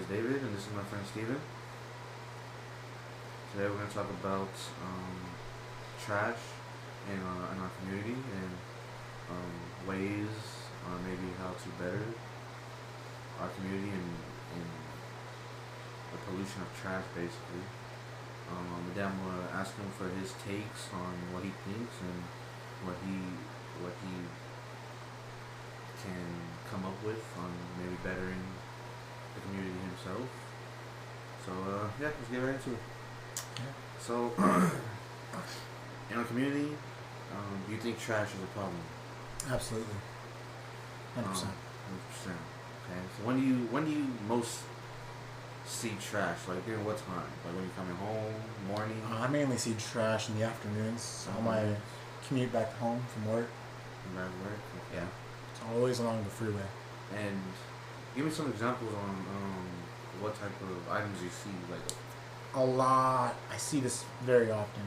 David, and this is my friend Steven. Today we're going to talk about trash in our community and ways, maybe how to better our community and the pollution of trash, basically. And then I'm going to ask him for his takes on what he thinks and what he can come up with on maybe bettering the community himself. So yeah, let's get right into it. Yeah. So in our community, do you think trash is a problem? Absolutely. 100%. 100%. Okay. So when do you most see trash? Like during what time? Like when you're coming home, morning? I mainly see trash in the afternoons. So on my commute back home from work. Back to work? Yeah. It's always along the freeway. And give me some examples on what type of items you see. Like A lot. I see this very often.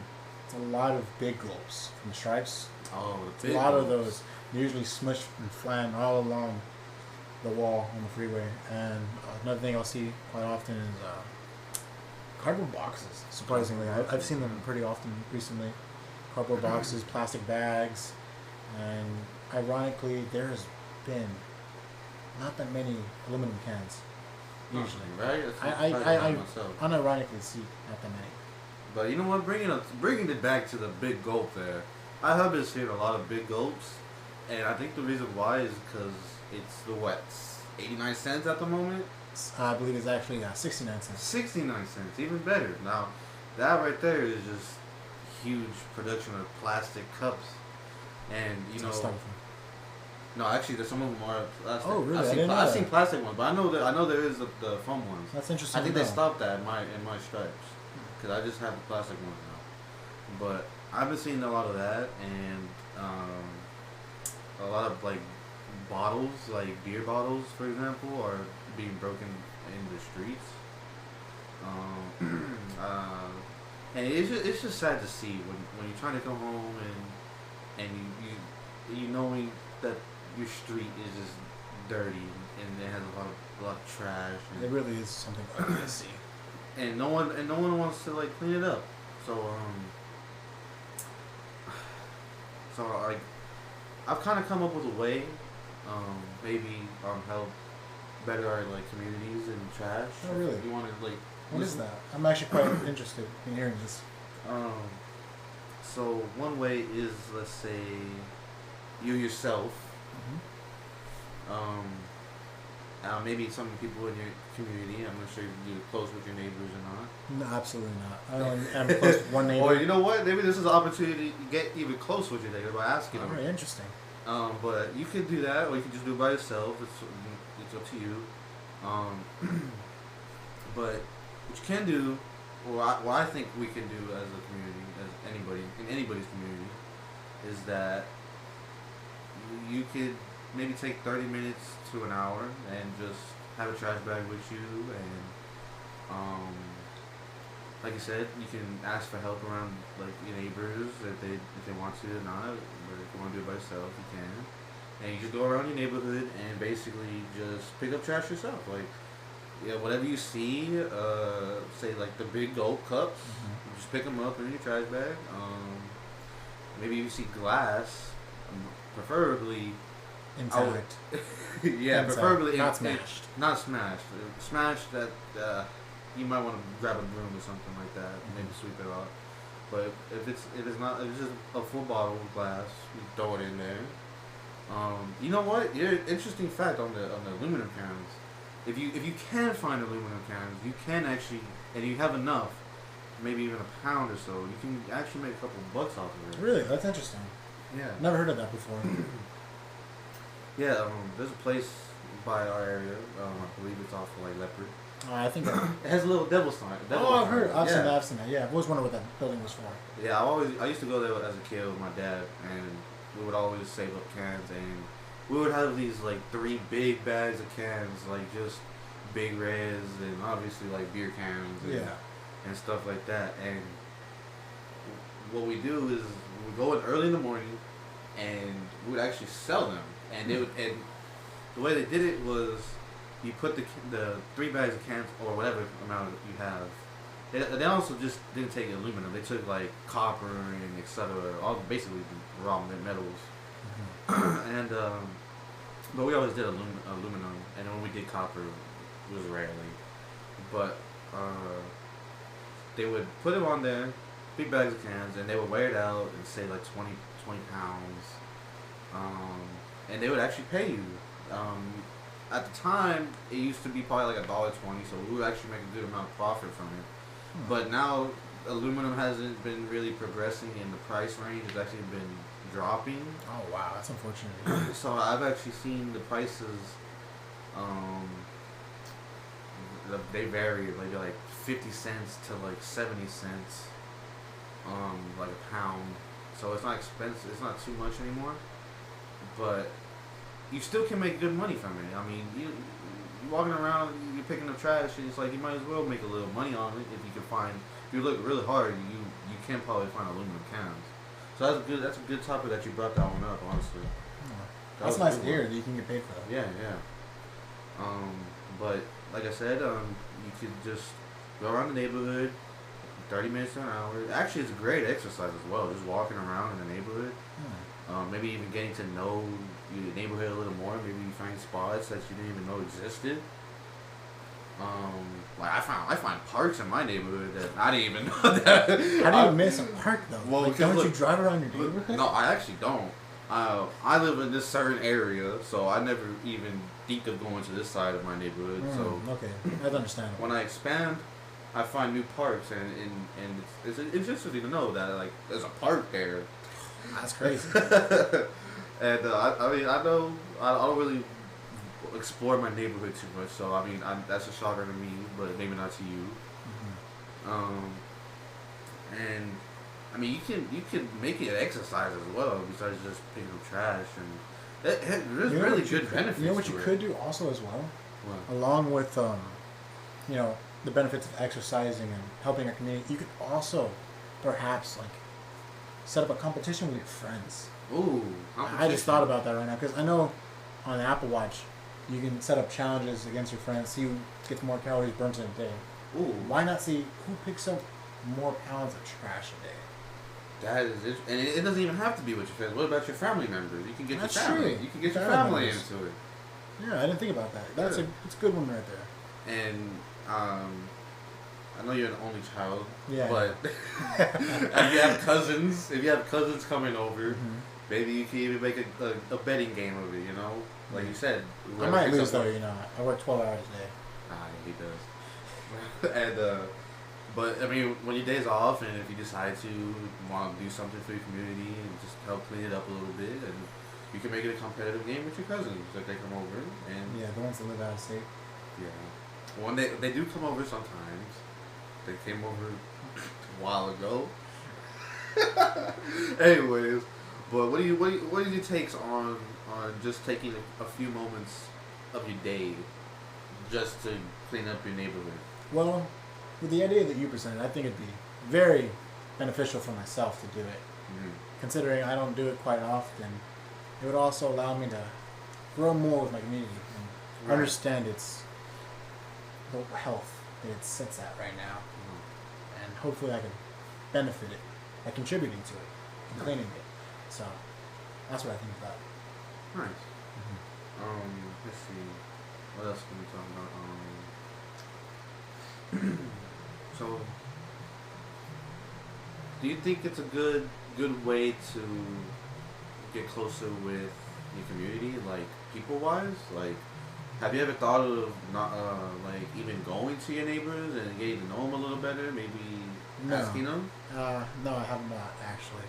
It's a lot of big gulps from the Stripes. the A big lot of ones. those. They're usually smushed and flattened all along the wall on the freeway. And another thing I'll see quite often is cardboard boxes. Surprisingly, I've seen them pretty often recently. Cardboard boxes, plastic bags, and ironically, there has been not that many aluminum cans. Usually, right? I myself. unironically see not that many. But you know what? Bringing it back to the big gulp there, I have been seeing a lot of big gulps, and I think the reason why is because it's the 89 cents at the moment. I believe it's actually 69 cents. 69 cents, even better. Now, that right there is just huge production of plastic cups, and It's all styrofoam. no, actually, there's some of them are plastic. Oh, really? I I've seen, didn't know I've that. seen plastic ones, but I know there is the foam ones. That's interesting. I think to they know. stopped that in my Stripes, because I just have the plastic ones now. But I've been seeing a lot of that, and a lot of like bottles, like beer bottles, for example, are being broken in the streets. And it's just sad to see when you're trying to come home and you knowing that your street is just dirty and it has a lot of trash. It really is something ugly to see. And no one wants to like clean it up. So like I've kind of come up with a way, maybe help better our like communities and trash. Oh, really? You want to like What is that? I'm actually quite interested in hearing this. So one way is, let's say, you yourself. Maybe some people in your community. I'm not sure if you're close with your neighbors or not. No, absolutely not. I only am close with one neighbor. Or you know what? Maybe this is an opportunity to get even close with your neighbor by asking them. Very interesting. But you could do that, or you can just do it by yourself. It's up to you. But what you can do, or what I think we can do as a community, as anybody in anybody's community, is that you could maybe take 30 minutes to an hour and just have a trash bag with you, and like I said, you can ask for help around like your neighbors if they want to or not, or if you want to do it by yourself, you can. And you just go around your neighborhood and basically just pick up trash yourself, like. Yeah, whatever you see, say like the big gulp cups, you just pick them up in your trash bag. Maybe you see glass, preferably Intact. yeah, Intact. preferably Not smashed. Not smashed. Smashed that you might want to grab a broom or something like that, maybe sweep it off. But if it's just a full bottle of glass, you throw it in there. You know what? Interesting fact on the aluminum cans. If you can find aluminum cans, you can actually, and you have enough, maybe even a pound or so, you can actually make a couple bucks off of it. Really? That's interesting. Yeah. Never heard of that before. Yeah. There's a place by our area. I believe it's off of like Leopard. I think. It has a little devil sign. I've heard. I've yeah. seen that. I've seen that. Yeah, I've always wondered what that building was for. Yeah, I used to go there as a kid with my dad, and we would always save up cans, and we would have these like 3 big bags of cans, like just big reds, and obviously like beer cans, and stuff like that. And what we do is we go in early in the morning, and we would actually sell them, and they would. And the way they did it was you put the 3 bags of cans or whatever amount you have. They also just didn't take aluminum. They took like copper and etc. All basically the raw metals. Mm-hmm. And but we always did aluminum, and when we did copper, it was rarely. But they would put it on there, big bags of cans, and they would weigh it out and say like 20 pounds. And they would actually pay you. At the time, it used to be probably like $1.20, so we would actually make a good amount of profit from it. But now, aluminum hasn't been really progressing, and the price range has actually been dropping. Oh wow, that's unfortunate. So I've actually seen the prices. They vary, like 50 cents to like 70 cents. Like a pound. So it's not expensive. It's not too much anymore. But you still can make good money from it. I mean, you walking around, you're picking up trash, and it's like you might as well make a little money on it if you can find. If you look really hard, you can probably find aluminum cans. So that's good. That's a good topic that you brought that one up. Honestly, That's nice to hear that you can get paid for that. Yeah. But like I said, you could just go around the neighborhood, 30 minutes to an hour. Actually, it's a great exercise as well. Just walking around in the neighborhood. Maybe even getting to know your neighborhood a little more. Maybe you find spots that you didn't even know existed. Like I find parks in my neighborhood that I didn't even know that. How do you miss a park though? Well, like, don't you drive around your neighborhood? No, I actually don't. I live in this certain area, so I never even think of going to this side of my neighborhood. So okay, that's understandable. when I expand, I find new parks, and it's interesting to know that like there's a park there. That's crazy. And I mean, I know I don't really explore my neighborhood too much, so I mean that's a shocker to me, but maybe not to you. And I mean you can make it exercise as well besides just picking up trash, and there's really good benefits. You know what you could do also as well, along with the benefits of exercising and helping our community. You could also perhaps like set up a competition with your friends. Ooh, I just thought about that right now because I know on the Apple Watch you can set up challenges against your friends, see who gets more calories burnt in a day. Ooh. Why not see who picks up more pounds of trash a day? That is it, and it doesn't even have to be with your friends. What about your family members? You can get That's your family. true. You can get your Family family members. into it. Yeah, I didn't think about that. It's a good one right there. And I know you're an only child, Yeah. but if you have cousins coming over, maybe you can even make a betting game of it. You know, like you said. I might lose though. I work 12 hours a day. He does. And but I mean, when your day's off, and if you decide to want to do something for your community and just help clean it up a little bit, and you can make it a competitive game with your cousins. Like they come over and the ones that live out of state. Yeah, when they do come over sometimes. They came over a while ago. Anyways, but what are your takes on just taking a few moments of your day just to clean up your neighborhood? Well, with the idea that you presented, I think it'd be very beneficial for myself to do it. Considering I don't do it quite often, it would also allow me to grow more with my community and understand its the health that it sits at right now. And hopefully I can benefit it by contributing to it and cleaning it. So that's what I think about. Nice. Let's see. What else can we talk about? So, do you think it's a good way to get closer with your community, like people wise? Like, have you ever thought of not like even going to your neighbors and getting to know them a little better? Maybe asking them? No, I have not actually.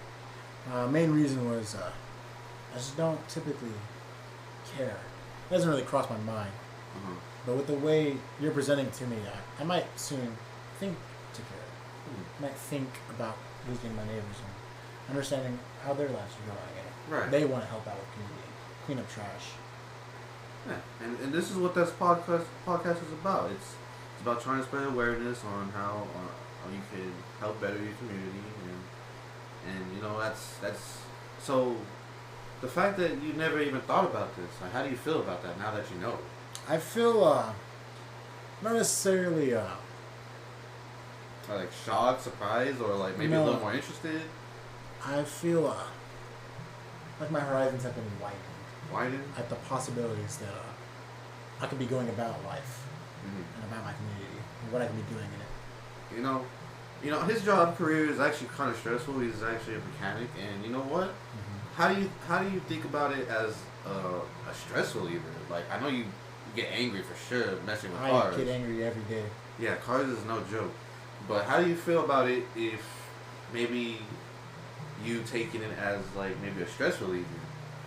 Main reason was I just don't typically care. It doesn't really cross my mind. But with the way you're presenting it to me, I might soon think to care. I might think about visiting my neighbors and understanding how their lives are going. Right. They want to help out with community, clean up trash. Yeah, and this is what this podcast is about. It's about trying to spread awareness on how you can help better your community, and that's so. The fact that you never even thought about this, like, how do you feel about that now that you know? I feel not necessarily Or like shocked, surprised, or like maybe a No. little more interested? I feel like my horizons have been widened Widen? at the possibilities that I could be going about life Mm-hmm. and about my community and what I can be doing in it. His job career is actually kind of stressful. He's actually a mechanic, and you know what? How do you think about it as a stress reliever? Like, I know you get angry for sure messing with I cars. get angry every day. Yeah, cars is no joke. But how do you feel about it if maybe you taking it as like maybe a stress reliever?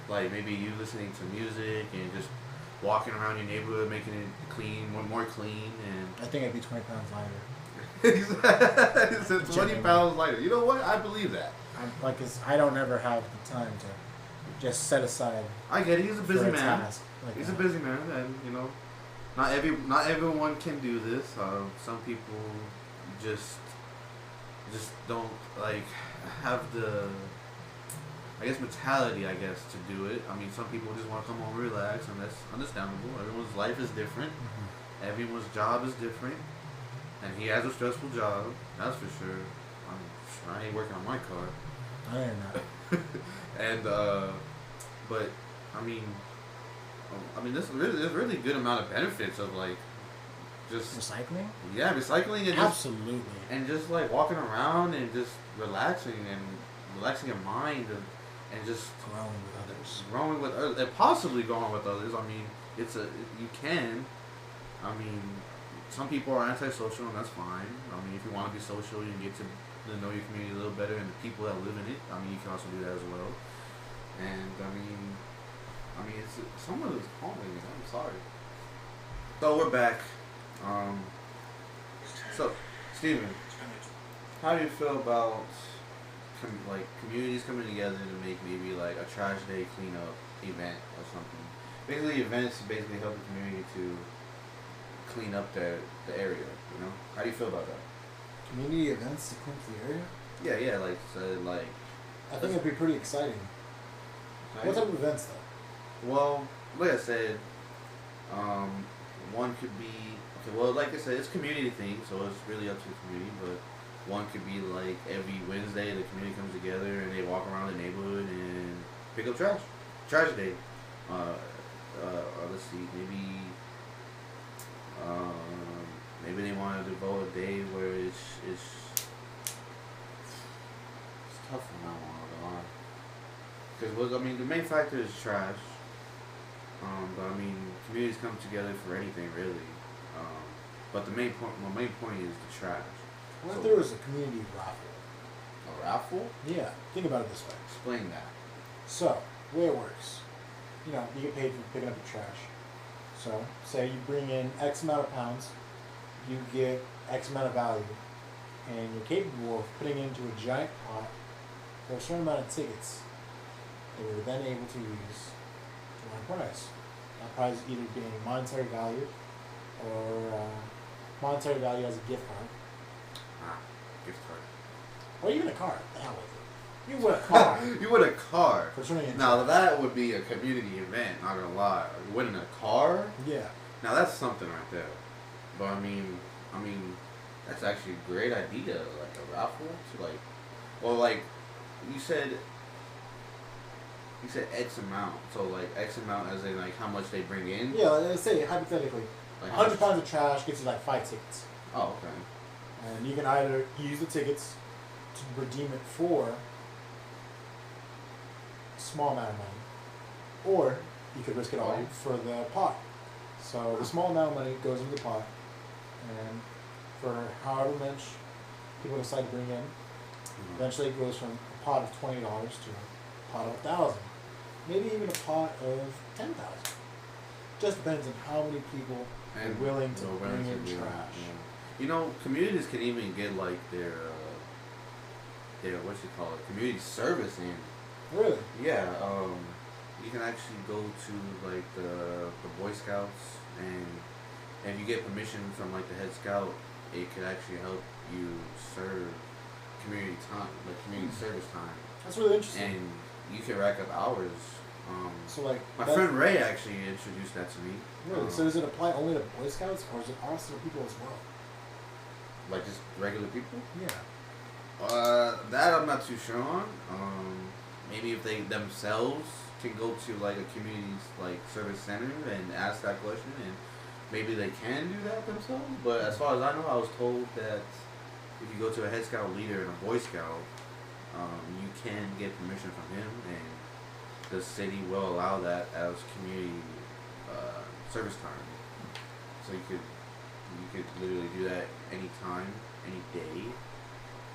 Like maybe you listening to music and just walking around your neighborhood, making it clean, more clean, and I think I'd be 20 pounds lighter. it's 20 Genuinely. pounds lighter. You know what? I believe that. I'm like, 'cause I don't ever have the time to just set aside I get it. He's a for busy a man. task like He's that. a busy man, and not everyone can do this. Some people just don't like have the mentality, to do it. I mean, some people just want to come home, relax, and that's understandable. Everyone's life is different. Mhm. Everyone's job is different, and he has a stressful job. That's for sure. I ain't working on my car. I am not. And but there's really good amount of benefits of like just Recycling? recycling and Absolutely. just like walking around and just relaxing your mind and just Growing with others. growing with others and possibly growing with others. I mean, you can. I mean, some people are antisocial and that's fine. I mean, if you want to be social, you get to know your community a little better and the people that live in it. I mean, you can also do that as well. And it's someone is calling me. I'm sorry. So we're back. So Steven, how do you feel about communities coming together to make maybe like a trash day cleanup event or something? Basically, events basically help the community to clean up the area. How do you feel about that? Community events to clean up the area? Yeah, I think it'd be pretty exciting. What type of events though? Well, like I said, one could be okay. Well, like I said, it's a community thing, so it's really up to the community. But one could be like every Wednesday, the community comes together and they walk around the neighborhood and pick up trash. Trash day. Let's see, maybe they want to devote a day where it's tough on that one. Because the main factor is trash. But communities come together for anything really. But my main point is the trash. What if there was a community raffle? A raffle? Yeah, think about it this way. Explain that. So, the way it works, you get paid for picking up your trash. So, say you bring in X amount of pounds, you get X amount of value, and you're capable of putting it into a giant pot for a certain amount of tickets that you're then able to use to win a prize. That prize either being monetary value or monetary value as a gift card, Gift card. or even a car. The hell with it. You win a car You win a car. for turning in Now trash. that would be a community event, not gonna lie. Winning a car? Yeah. Now that's something right there. But that's actually a great idea, like a raffle to you said X amount. So like X amount as in like how much they bring in? Yeah, let's say hypothetically, Like 100 pounds of trash gets you like 5 tickets. Oh, okay. And you can either use the tickets to redeem it for a small amount of money, or you could risk it all for the pot. So the small amount of money goes into the pot, and for however much people decide to bring in, eventually it goes from a pot of $20 to a pot of $1,000, maybe even a pot of $10,000. Just depends on how many people are willing to bring in trash. Communities can even get like their community service in. Really? Yeah, you can actually go to like the Boy Scouts, and if you get permission from like the head scout, it could actually help you serve community time, like community service time, That's really interesting. and you can rack up hours So like My friend Ray actually introduced that to me. Really? So does it apply only to Boy Scouts, or is it also to people as well? Like just regular people? Yeah. That I'm not too sure on. Maybe if they themselves can go to like a community like service center and ask that question, and maybe they can do that themselves. But as far as I know, I was told that if you go to a head scout leader and a Boy Scout, you can get permission from him, and the city will allow that as community service time. So you could literally do that anytime, any day.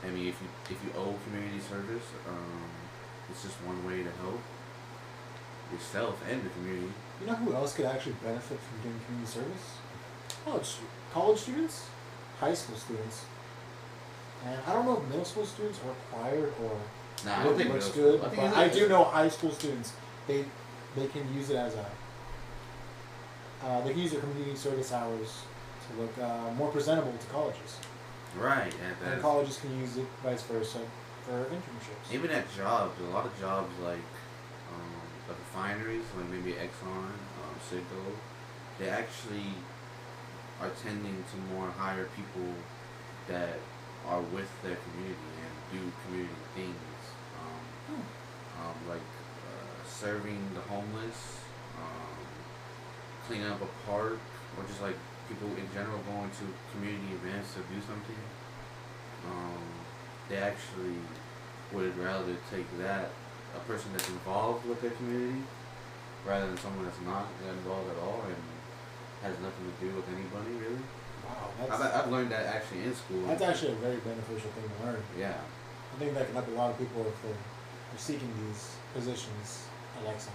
I mean, if you owe community service, it's just one way to help yourself and the community. You know who else could actually benefit from doing community service? College students, high school students, and I don't know if middle school students are required or Nah, I don't think looks middle good. school. But I do know high school students. They can use it as a. They can use their community service hours to look more presentable to colleges. Right, And colleges can use it vice versa for internships. even at jobs, a lot of jobs like refineries, like maybe Exxon, Citgo, they actually are tending to more hire people that are with their community and do community things, like serving the homeless, cleaning up a park, or just like people in general going to community events to do something. They actually would rather take that, a person that's involved with their community, rather than someone that's not involved at all and has nothing to do with anybody really. Wow, I've learned that actually in school. that's actually a very beneficial thing to learn. Yeah. I think that can help a lot of people if they're seeking these positions at Exxon.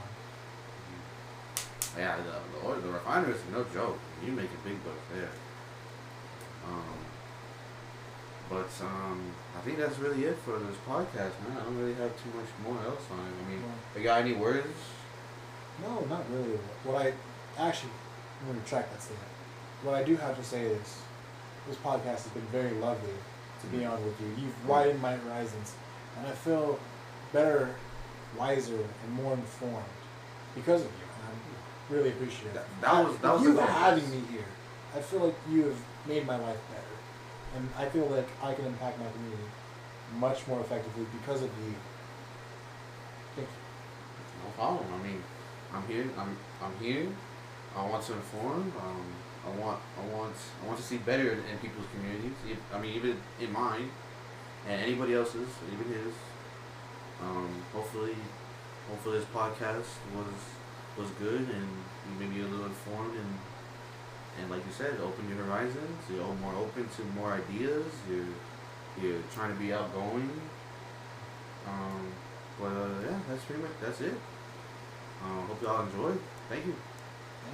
Yeah, the refinery is no joke. You make a big buck there. But I think that's really it for this podcast, man. I don't really have too much more else on it. I mean, you got any words? No, not really. What I actually, I'm going to retract that statement. What I do have to say is, this podcast has been very lovely to be on with you. You've widened my horizons, and I feel better, wiser, and more informed because of you. And I really appreciate it. That was you the goal. having me here. I feel like you have made my life better, and I feel like I can impact my community much more effectively because of you. Thank you. No problem. I mean, I'm here. I'm here. I want to inform. I want to see better in people's communities. I mean, even in mine, and anybody else's, even his. Hopefully this podcast was good, and you made me a little informed, and like you said, open your horizons. You're more open to more ideas. You're trying to be outgoing. But yeah, that's pretty much it. Hope y'all enjoyed. Thank you.